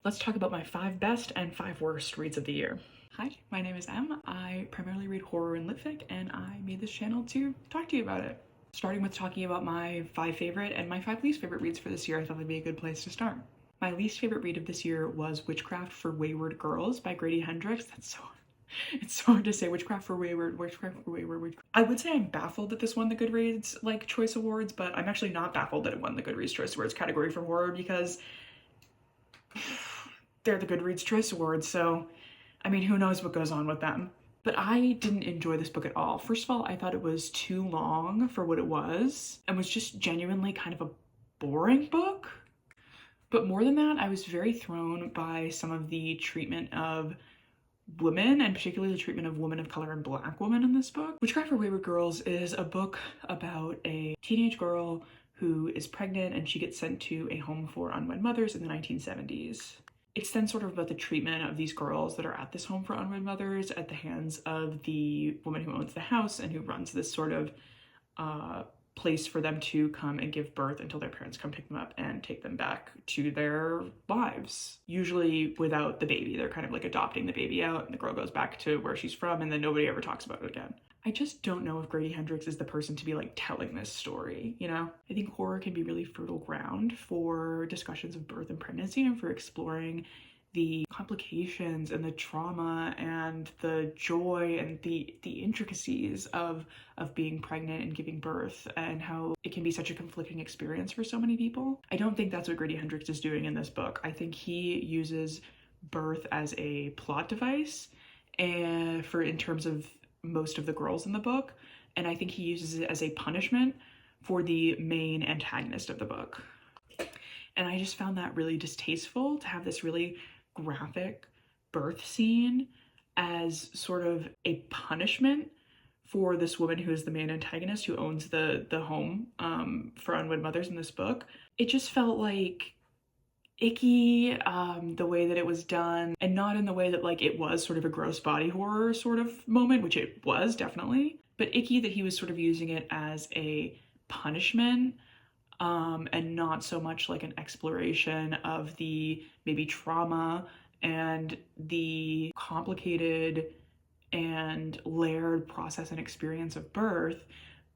Let's talk about my 5 best and 5 worst reads of the year. Hi, my name is Em. I primarily read horror and litfic, and I made this channel to talk to you about it. Starting with talking about my 5 favorite and my 5 least favorite reads for this year, I thought that'd be a good place to start. My least favorite read of this year was Witchcraft for Wayward Girls by Grady Hendrix. It's so hard to say. Witchcraft for Wayward. I would say I'm baffled that this won the Goodreads Choice Awards, but I'm actually not baffled that it won the Goodreads Choice Awards category for horror because they're the Goodreads Choice Awards, so I mean, who knows what goes on with them. But I didn't enjoy this book at all. First of all, I thought it was too long for what it was and was just genuinely kind of a boring book. But more than that, I was very thrown by some of the treatment of women, and particularly the treatment of women of color and Black women in this book. Witchcraft for Wayward Girls is a book about a teenage girl who is pregnant and she gets sent to a home for unwed mothers in the 1970s. It's then sort of about the treatment of these girls that are at this home for unwed mothers at the hands of the woman who owns the house and who runs this sort of place for them to come and give birth until their parents come pick them up and take them back to their lives. Usually without the baby. They're kind of like adopting the baby out and the girl goes back to where she's from and then nobody ever talks about it again. I just don't know if Grady Hendrix is the person to be like telling this story, you know? I think horror can be really fertile ground for discussions of birth and pregnancy and for exploring the complications and the trauma and the joy and the intricacies of being pregnant and giving birth and how it can be such a conflicting experience for so many people. I don't think that's what Grady Hendrix is doing in this book. I think he uses birth as a plot device and in terms of most of the girls in the book, and I think he uses it as a punishment for the main antagonist of the book. And I just found that really distasteful to have this really graphic birth scene as sort of a punishment for this woman who is the main antagonist who owns the home for unwed mothers in this book. It just felt like icky, the way that it was done, and not in the way that like it was sort of a gross body horror sort of moment, which it was definitely, but icky that he was sort of using it as a punishment and not so much like an exploration of the maybe trauma and the complicated and layered process and experience of birth,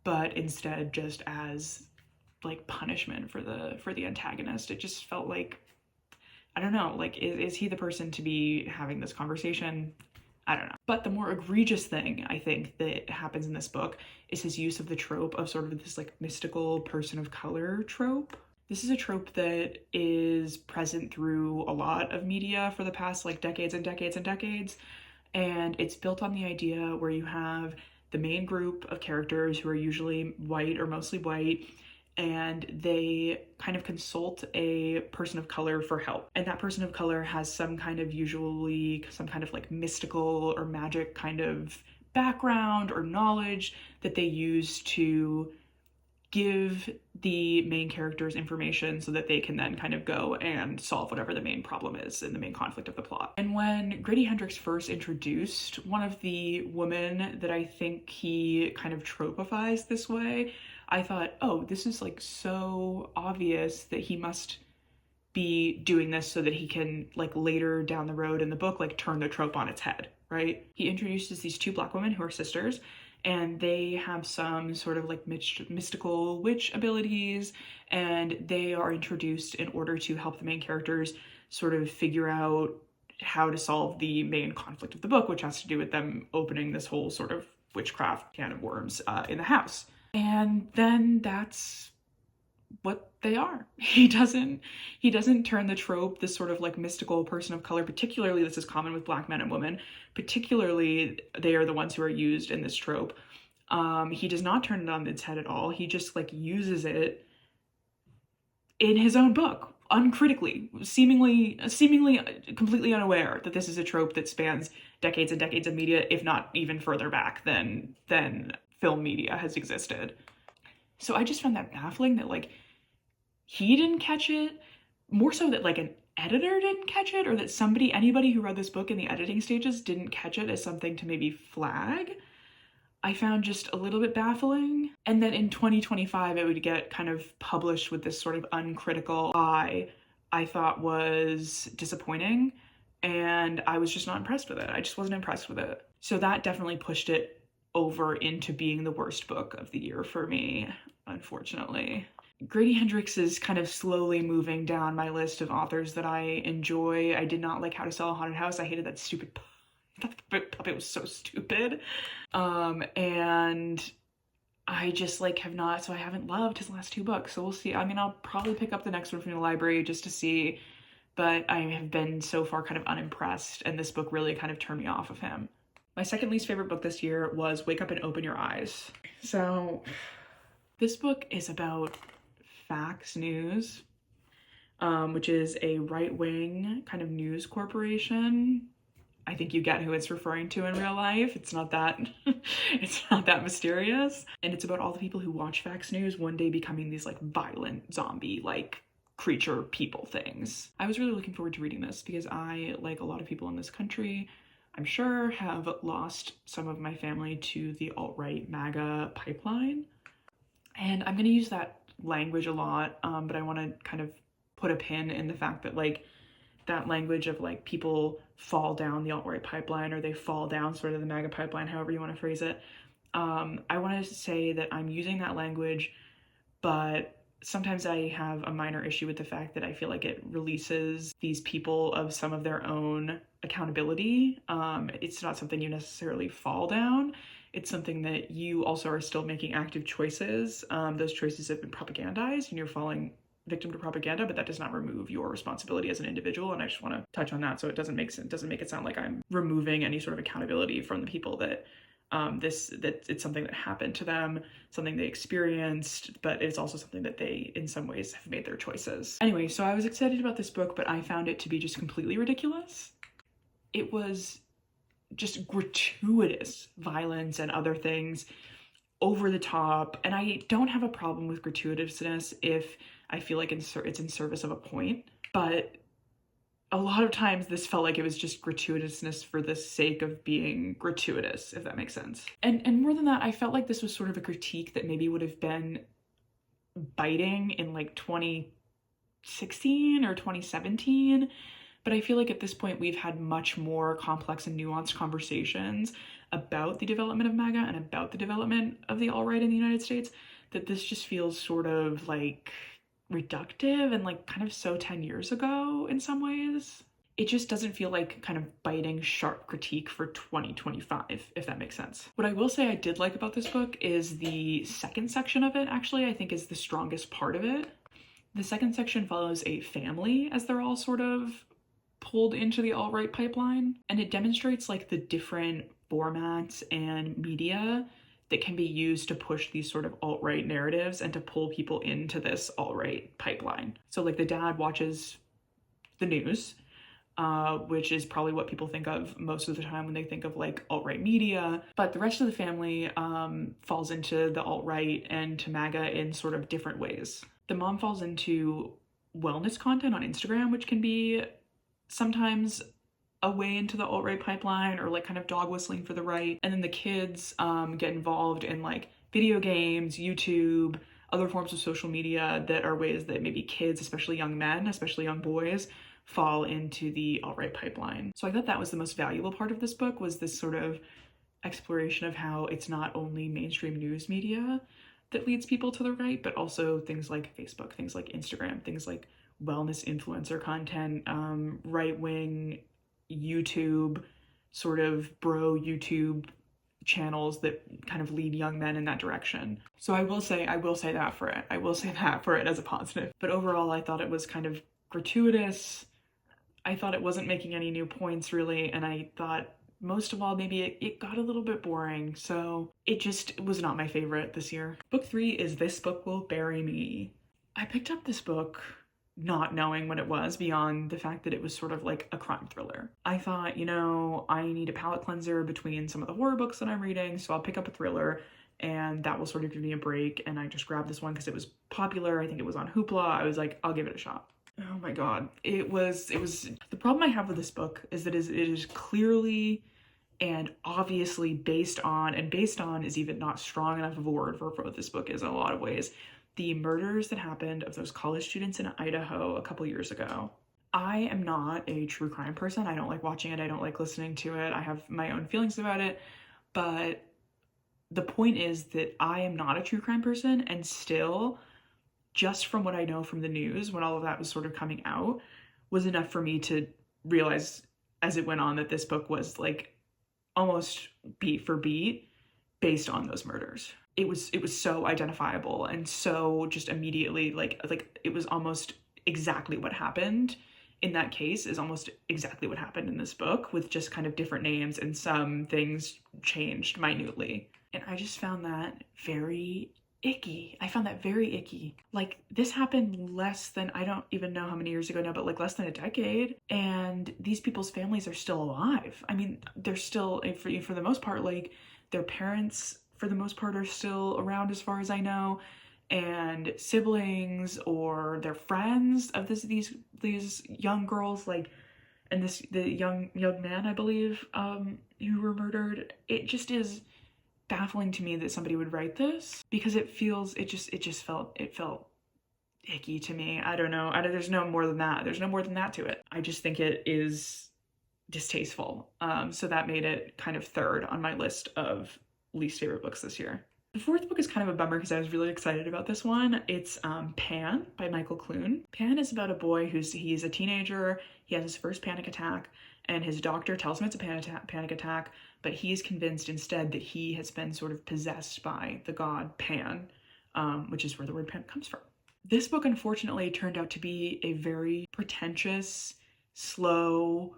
but instead just as like punishment for the antagonist. It just felt like, I don't know, like is he the person to be having this conversation? I don't know. But the more egregious thing I think that happens in this book is his use of the trope of sort of this like mystical person of color trope. This is a trope that is present through a lot of media for the past like decades and decades and decades. And it's built on the idea where you have the main group of characters who are usually white or mostly white, and they kind of consult a person of color for help. And that person of color has usually some kind of like mystical or magic kind of background or knowledge that they use to give the main characters information so that they can then kind of go and solve whatever the main problem is in the main conflict of the plot. And when Grady Hendrix first introduced one of the women that I think he kind of tropifies this way, I thought, oh, this is like so obvious that he must be doing this so that he can like later down the road in the book like turn the trope on its head, right? He introduces these 2 Black women who are sisters, and they have some sort of like mystical witch abilities, and they are introduced in order to help the main characters sort of figure out how to solve the main conflict of the book, which has to do with them opening this whole sort of witchcraft can of worms in the house. And then that's what they are. He doesn't turn the trope, this sort of like mystical person of color, particularly this is common with Black men and women, particularly they are the ones who are used in this trope. He does not turn it on its head at all. He just like uses it in his own book, uncritically, seemingly completely unaware that this is a trope that spans decades and decades of media, if not even further back than film media has existed. So I just found that baffling that like he didn't catch it, more so that like an editor didn't catch it, or that anybody who read this book in the editing stages didn't catch it as something to maybe flag. I found just a little bit baffling. And then in 2025, it would get kind of published with this sort of uncritical eye I thought was disappointing, and I was just not impressed with it. I just wasn't impressed with it. So that definitely pushed it over into being the worst book of the year for me, unfortunately. Grady Hendrix is kind of slowly moving down my list of authors that I enjoy. I did not like How to Sell a Haunted House. I hated that stupid puppet. Was so stupid. And I just like have not, so I haven't loved his last two books. So we'll see. I mean, I'll probably pick up the next one from the library just to see, but I have been so far kind of unimpressed, and this book really kind of turned me off of him. My second least favorite book this year was Wake Up and Open Your Eyes. So this book is about Fax News, which is a right-wing kind of news corporation. I think you get who it's referring to in real life. It's not that it's not that mysterious. And it's about all the people who watch Fax News one day becoming these like violent zombie like creature people things. I was really looking forward to reading this because I, like a lot of people in this country, I'm sure, have lost some of my family to the alt-right MAGA pipeline. And I'm going to use that language a lot, but I want to kind of put a pin in the fact that like that language of like people fall down the alt-right pipeline, or they fall down sort of the MAGA pipeline, however you want to phrase it. I want to say that I'm using that language, but sometimes I have a minor issue with the fact that I feel like it releases these people of some of their own accountability. It's not something you necessarily fall down. It's something that you also are still making active choices. Those choices have been propagandized and you're falling victim to propaganda, but that does not remove your responsibility as an individual. And I just want to touch on that so it doesn't make it sound like I'm removing any sort of accountability from the people that that it's something that happened to them, something they experienced, but it's also something that they in some ways have made their choices. Anyway, so I was excited about this book, but I found it to be just completely ridiculous. It was just gratuitous violence and other things, over the top, and I don't have a problem with gratuitousness if I feel like it's in service of a point, but a lot of times this felt like it was just gratuitousness for the sake of being gratuitous, if that makes sense. And more than that, I felt like this was sort of a critique that maybe would have been biting in like 2016 or 2017, but I feel like at this point we've had much more complex and nuanced conversations about the development of MAGA and about the development of the alt-right in the United States, that this just feels sort of like reductive and like kind of so 10 years ago in some ways. It just doesn't feel like kind of biting sharp critique for 2025, if that makes sense. What I will say I did like about this book is the second section of it, actually, I think is the strongest part of it. The second section follows a family as they're all sort of pulled into the alt-right pipeline, and it demonstrates like the different formats and media that can be used to push these sort of alt-right narratives and to pull people into this alt-right pipeline. So like the dad watches the news, which is probably what people think of most of the time when they think of like alt-right media, but the rest of the family falls into the alt-right and to MAGA in sort of different ways. The mom falls into wellness content on Instagram, which can be sometimes a way into the alt-right pipeline, or like kind of dog whistling for the right. And then the kids get involved in like video games, YouTube, other forms of social media that are ways that maybe kids, especially young men, especially young boys, fall into the alt-right pipeline. So I thought that was the most valuable part of this book, was this sort of exploration of how it's not only mainstream news media that leads people to the right, but also things like Facebook, things like Instagram, things like wellness influencer content, right-wing YouTube, sort of bro YouTube channels that kind of lead young men in that direction. So I will say that for it. I will say that for it as a positive. But overall, I thought it was kind of gratuitous. I thought it wasn't making any new points really, and I thought most of all, maybe it got a little bit boring. So it just was not my favorite this year. Book 3 is This Book Will Bury Me. I picked up this book not knowing what it was beyond the fact that it was sort of like a crime thriller. I thought, you know, I need a palate cleanser between some of the horror books that I'm reading, so I'll pick up a thriller and that will sort of give me a break. And I just grabbed this one because it was popular. I think it was on Hoopla. I was like, I'll give it a shot. Oh my god. It was the problem I have with this book is that it is clearly and obviously based on is even not strong enough of a word for what this book is in a lot of ways, the murders that happened of those college students in Idaho a couple years ago. I am not a true crime person. I don't like watching it. I don't like listening to it. I have my own feelings about it. But the point is that I am not a true crime person, and still, just from what I know from the news when all of that was sort of coming out, was enough for me to realize as it went on that this book was like almost beat for beat based on those murders. It was so identifiable and so just immediately like it was almost exactly what happened in that case is almost exactly what happened in this book, with just kind of different names and some things changed minutely. And I just found that very icky. I found that very icky. Like, this happened less than, I don't even know how many years ago now, but like less than a decade. And these people's families are still alive. I mean, they're still, for the most part, like their parents, for the most part, are still around as far as I know. And siblings or their friends of these young girls, like, and the young man, I believe, who were murdered. It just is baffling to me that somebody would write this, because it felt icky to me. I don't know. There's no more than that. There's no more than that to it. I just think it is distasteful. So that made it kind of third on my list of least favorite books this year. The fourth book is kind of a bummer because I was really excited about this one. It's Pan by Michael Clune. Pan is about a boy he's a teenager. He has his first panic attack, and his doctor tells him it's a panic attack, but he's convinced instead that he has been sort of possessed by the god Pan, which is where the word pan comes from. This book, unfortunately, turned out to be a very pretentious, slow,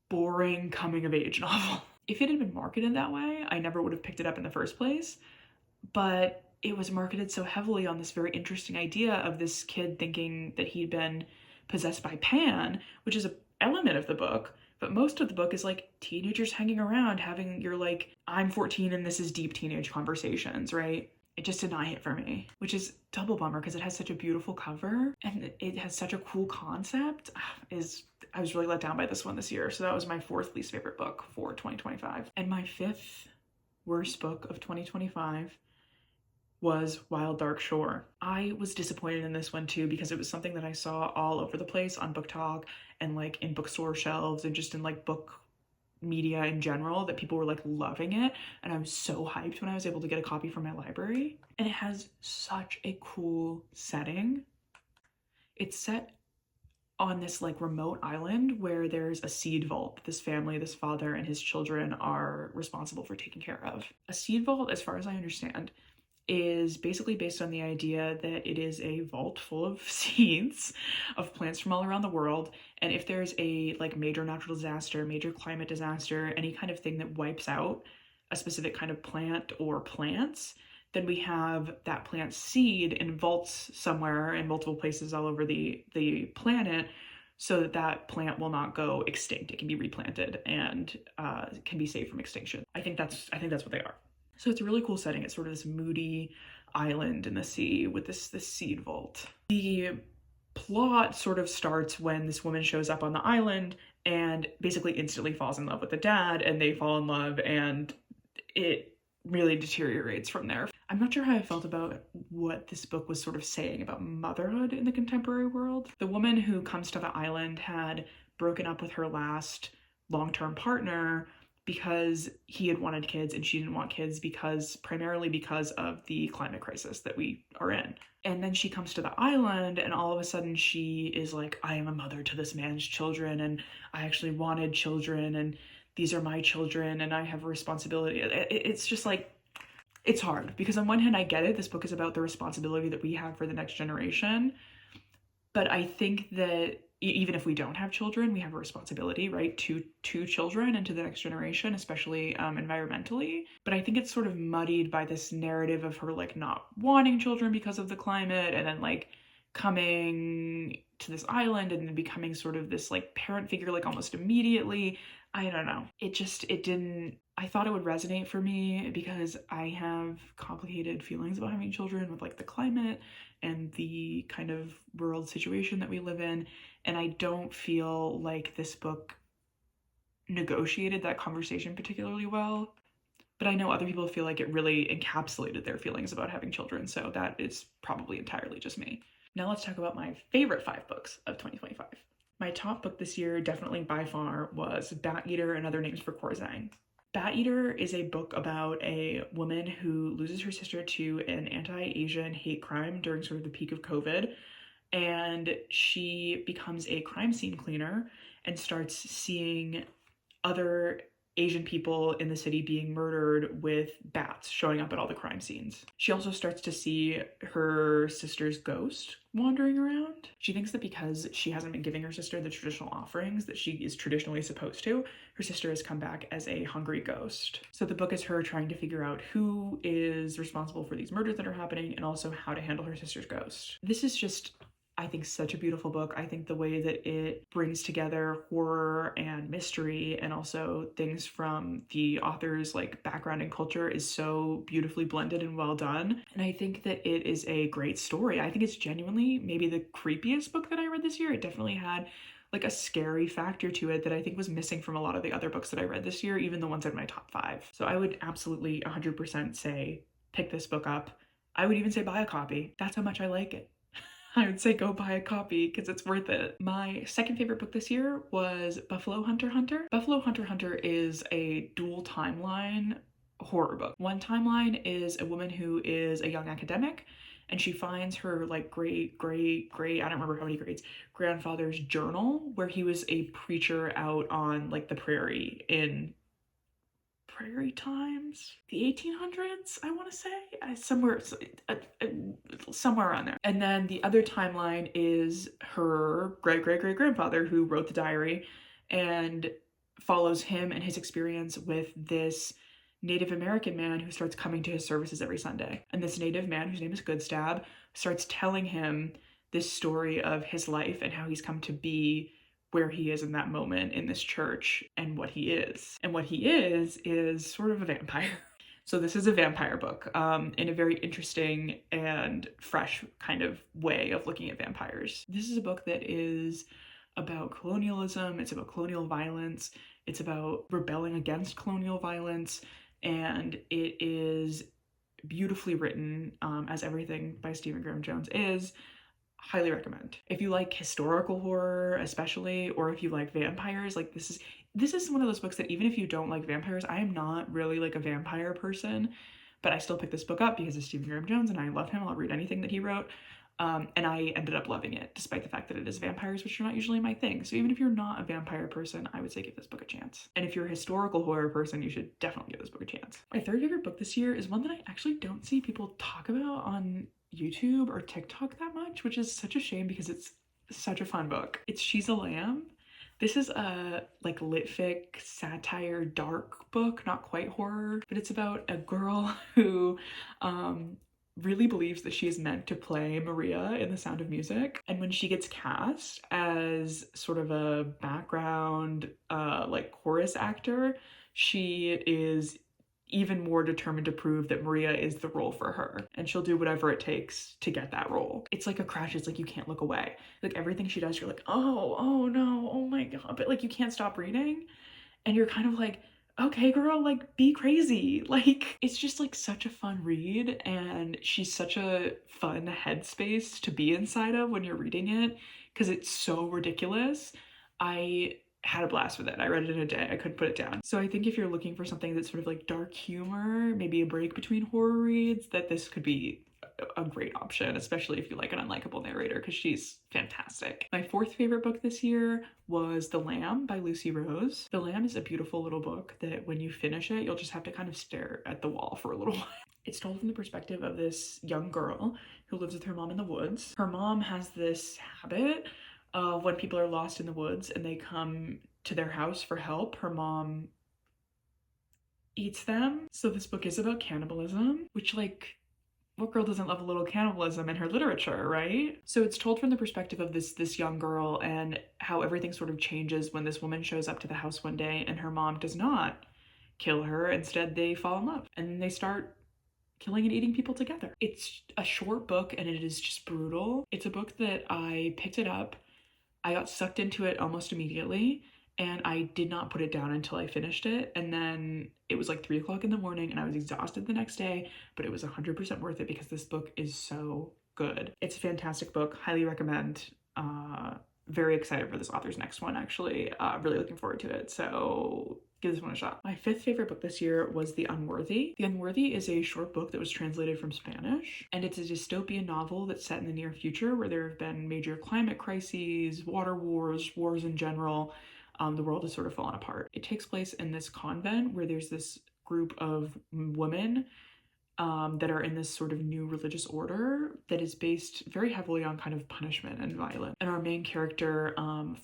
boring coming-of-age novel. If it had been marketed that way, I never would have picked it up in the first place, but it was marketed so heavily on this very interesting idea of this kid thinking that he'd been possessed by Pan, which is an element of the book, but most of the book is like teenagers hanging around having your like, I'm 14 and this is deep teenage conversations, right? It just did not hit for me, which is double bummer because it has such a beautiful cover and it has such a cool concept. I was really let down by this one this year. So that was my fourth least favorite book for 2025. And my fifth worst book of 2025 was Wild Dark Shore. I was disappointed in this one too, because it was something that I saw all over the place on BookTok and like in bookstore shelves and just in like book media in general, that people were like loving it, and I was so hyped when I was able to get a copy from my library. And it has such a cool setting. It's set on this like remote island where there's a seed vault that this family, this father and his children are responsible for taking care of. A seed vault, as far as I understand, is basically based on the idea that it is a vault full of seeds of plants from all around the world, and if there's a like major natural disaster, major climate disaster, any kind of thing that wipes out a specific kind of plant or plants, then we have that plant seed in vaults somewhere in multiple places all over the planet, so that that plant will not go extinct. It can be replanted and can be saved from extinction. I think that's what they are. So it's a really cool setting. It's sort of this moody island in the sea with this seed vault. The plot sort of starts when this woman shows up on the island and basically instantly falls in love with the dad, and they fall in love, and it really deteriorates from there. I'm not sure how I felt about what this book was sort of saying about motherhood in the contemporary world. The woman who comes to the island had broken up with her last long-term partner because he had wanted kids and she didn't want kids, primarily because of the climate crisis that we are in. And then she comes to the island and all of a sudden she is like, I am a mother to this man's children and I actually wanted children and these are my children and I have a responsibility. It's just like, it's hard because on one hand, I get it. This book is about the responsibility that we have for the next generation. But I think that even if we don't have children, we have a responsibility, right, to children and to the next generation, especially environmentally. But I think it's sort of muddied by this narrative of her like not wanting children because of the climate, and then like coming to this island and then becoming sort of this like parent figure like almost immediately. I don't know. I thought it would resonate for me because I have complicated feelings about having children with like the climate and the kind of world situation that we live in. And I don't feel like this book negotiated that conversation particularly well. but I know other people feel like it really encapsulated their feelings about having children, so that is probably entirely just me. Now let's talk about my favorite 5 books of 2025. My top book this year, definitely by far, was Bat Eater and Other Names for Khorzang. Bat Eater is a book about a woman who loses her sister to an anti-Asian hate crime during sort of the peak of COVID, and she becomes a crime scene cleaner and starts seeing other Asian people in the city being murdered with bats showing up at all the crime scenes. She also starts to see her sister's ghost wandering around. She thinks that because she hasn't been giving her sister the traditional offerings that she is traditionally supposed to, her sister has come back as a hungry ghost. So the book is her trying to figure out who is responsible for these murders that are happening and also how to handle her sister's ghost. This is just, I think, such a beautiful book. I think the way that it brings together horror and mystery and also things from the author's like background and culture is so beautifully blended and well done. And I think that it is a great story. I think it's genuinely maybe the creepiest book that I read this year. It definitely had like a scary factor to it that I think was missing from a lot of the other books that I read this year, even the ones in my top 5. So I would absolutely 100% say pick this book up. I would even say buy a copy. That's how much I like it. I would say go buy a copy because it's worth it. My second favorite book this year was Buffalo Hunter Hunter. Buffalo Hunter Hunter is a dual timeline horror book. One timeline is a woman who is a young academic and she finds her like great, I don't remember how many grades, grandfather's journal where he was a preacher out on like the prairie in prairie times, the 1800s, I want to say, somewhere around there. And then the other timeline is her great-great-great-grandfather who wrote the diary and follows him and his experience with this Native American man who starts coming to his services every Sunday. And this Native man, whose name is Goodstab, starts telling him this story of his life and how he's come to be where he is in that moment in this church and what he is. And what he is sort of a vampire. So this is a vampire book in a very interesting and fresh kind of way of looking at vampires. This is a book that is about colonialism, it's about colonial violence, it's about rebelling against colonial violence, and it is beautifully written, as everything by Stephen Graham Jones is. Highly recommend. If you like historical horror especially, or if you like vampires, like this is one of those books that even if you don't like vampires, I am not really like a vampire person, but I still picked this book up because it's Stephen Graham Jones and I love him. I'll read anything that he wrote. And I ended up loving it despite the fact that it is vampires, which are not usually my thing. So even if you're not a vampire person, I would say give this book a chance. And if you're a historical horror person, you should definitely give this book a chance. My third favorite book this year is one that I actually don't see people talk about on YouTube or TikTok that much, which is such a shame because it's such a fun book. It's She's a Lamb. This is a like lit fic satire dark book, not quite horror, but it's about a girl who really believes that she is meant to play Maria in The Sound of Music. And when she gets cast as sort of a background like chorus actor, she is even more determined to prove that Maria is the role for her, and she'll do whatever it takes to get that role. It's like a crush. It's like you can't look away. Like everything she does, you're like, oh no, oh my god, but like you can't stop reading, and you're kind of like, okay girl, like be crazy. Like it's just like such a fun read, and she's such a fun headspace to be inside of when you're reading it because it's so ridiculous. I had a blast with it. I read it in a day. I couldn't put it down. So I think if you're looking for something that's sort of like dark humor, maybe a break between horror reads, that this could be a great option, especially if you like an unlikable narrator, because she's fantastic. My fourth favorite book this year was The Lamb by Lucy Rose. The Lamb is a beautiful little book that when you finish it, you'll just have to kind of stare at the wall for a little while. It's told from the perspective of this young girl who lives with her mom in the woods. Her mom has this habit of when people are lost in the woods and they come to their house for help, her mom eats them. So this book is about cannibalism, which like, what girl doesn't love a little cannibalism in her literature, right? So it's told from the perspective of this young girl and how everything sort of changes when this woman shows up to the house one day and her mom does not kill her. Instead, they fall in love and then they start killing and eating people together. It's a short book and it is just brutal. It's a book that I picked it up, I got sucked into it almost immediately, and I did not put it down until I finished it. And then it was like 3 o'clock in the morning and I was exhausted the next day, but it was 100% worth it because this book is so good. It's a fantastic book. Highly recommend. Very excited for this author's next one, actually. Really looking forward to it. So give this one a shot. My fifth favorite book this year was The Unworthy. The Unworthy is a short book that was translated from Spanish, and it's a dystopian novel that's set in the near future where there have been major climate crises, water wars, wars in general. The world has sort of fallen apart. It takes place in this convent where there's this group of women that are in this sort of new religious order that is based very heavily on kind of punishment and violence. And our main character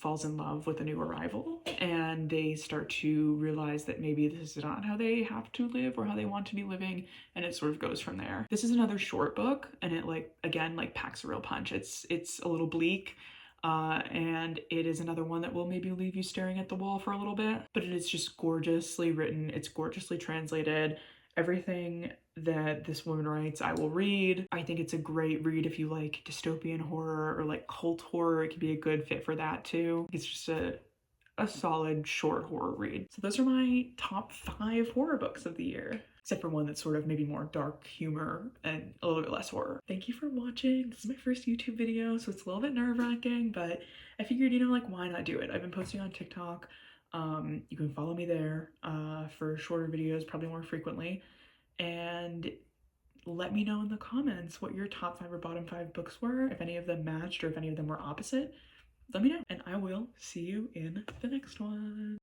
falls in love with a new arrival, and they start to realize that maybe this is not how they have to live or how they want to be living, and it sort of goes from there. This is another short book, and it again packs a real punch. It's a little bleak. And it is another one that will maybe leave you staring at the wall for a little bit, but it is just gorgeously written. It's gorgeously translated. Everything that this woman writes, I will read. I think it's a great read if you like dystopian horror or like cult horror. It could be a good fit for that too. It's just a solid short horror read. So those are my top 5 horror books of the year, except for one that's sort of maybe more dark humor and a little bit less horror. Thank you for watching. This is my first YouTube video, so it's a little bit nerve-wracking, but I figured, why not do it? I've been posting on TikTok. You can follow me there for shorter videos, probably more frequently, and let me know in the comments what your top 5 or bottom 5 books were, if any of them matched or if any of them were opposite. Let me know, and I will see you in the next one.